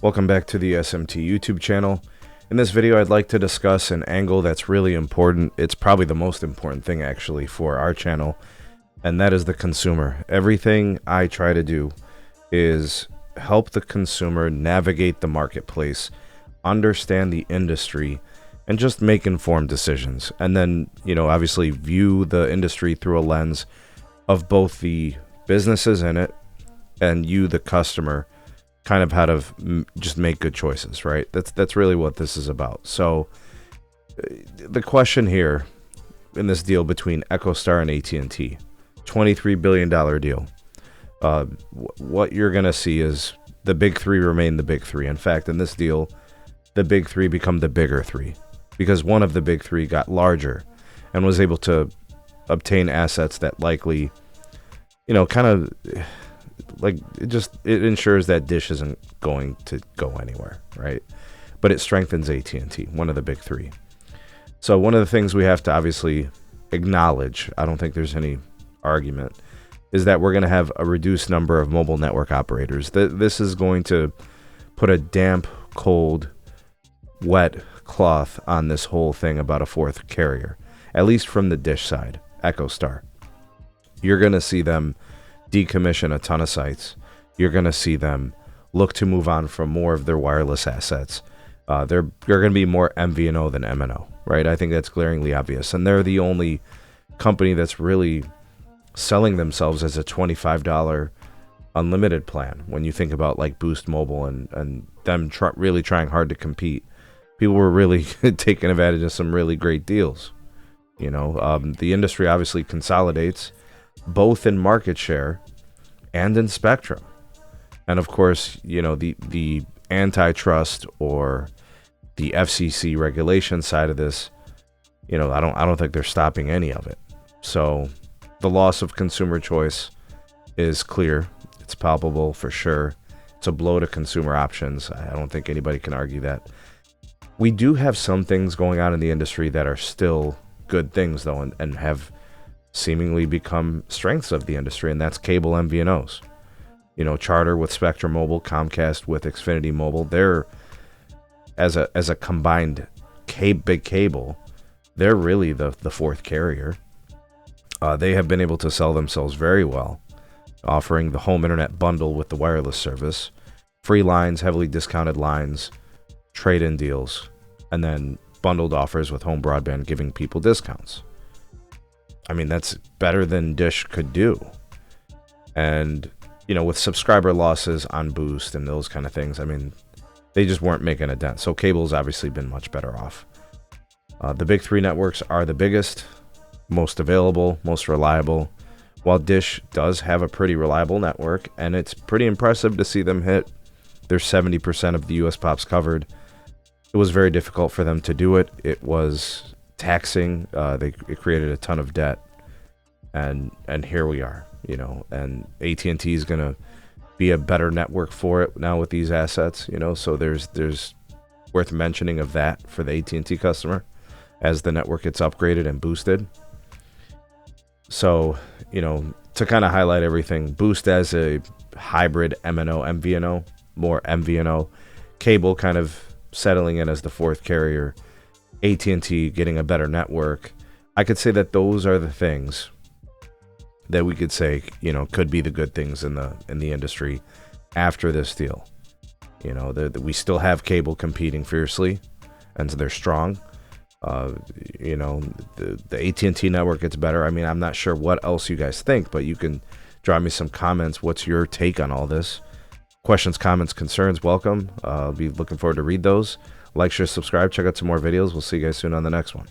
Welcome back to the SMT YouTube channel. In this video, I'd like to discuss an angle that's really important. It's probably the most important thing actually for our channel, and that is the consumer. Everything I try to do is help the consumer navigate the marketplace, understand the industry, and just make informed decisions. And then, obviously view the industry through a lens of both the businesses in it and you, the customer, kind of how to just make good choices, right? That's really what this is about. So the question here in this deal between EchoStar and AT&T, $23 billion deal, what you're going to see is the big three remain the big three. In fact, in this deal, the big three become the bigger three because one of the big three got larger and was able to obtain assets that likely, kind of like it ensures that Dish isn't going to go anywhere, right? But it strengthens AT&T, one of the big three. So one of the things we have to obviously acknowledge, I don't think there's any argument, is that we're going to have a reduced number of mobile network operators. This is going to put a damp, cold, wet cloth on this whole thing about a fourth carrier, at least from the Dish side, EchoStar. You're going to see them decommission a ton of sites. You're going to see them look to move on from more of their wireless assets. They're going to be more MVNO than MNO, right? I think that's glaringly obvious. And they're the only company that's really selling themselves as a $25 unlimited plan. When you think about like Boost Mobile and them really trying hard to compete, people were really taking advantage of some really great deals. The industry obviously consolidates both in market share and in spectrum. And of course, the antitrust or the FCC regulation side of this, I don't think they're stopping any of it. So the loss of consumer choice is clear. It's palpable for sure. It's a blow to consumer options. I don't think anybody can argue that. We do have some things going on in the industry that are still good things, though, and have seemingly become strengths of the industry, and that's cable MVNOs. Charter with Spectrum Mobile, Comcast with Xfinity Mobile, they're as a combined big cable, they're really the fourth carrier. They have been able to sell themselves very well, offering the home internet bundle with the wireless service, free lines, heavily discounted lines, trade-in deals, and then bundled offers with home broadband, giving people discounts. I mean, that's better than Dish could do. And, with subscriber losses on Boost and those kind of things, I mean, they just weren't making a dent. So cable's obviously been much better off. The big three networks are the biggest, most available, most reliable, while Dish does have a pretty reliable network, and it's pretty impressive to see them hit their 70% of the US pops covered. It was very difficult for them to do it. It was taxing. It created a ton of debt, and here we are, and AT&T is going to be a better network for it now with these assets, so there's worth mentioning of that for the AT&T customer as the network gets upgraded and boosted. So, to kind of highlight everything, Boost as a hybrid MNO, MVNO, more MVNO, cable kind of settling in as the fourth carrier, AT&T getting a better network. I could say that those are the things that we could say, could be the good things in the industry after this deal. We still have cable competing fiercely, and so they're strong. The AT&T network gets better. I mean, I'm not sure what else you guys think, but you can drop me some comments. What's your take on all this? Questions, comments, concerns, welcome. I'll be looking forward to read those. Like, share, subscribe, check out some more videos. We'll see you guys soon on the next one.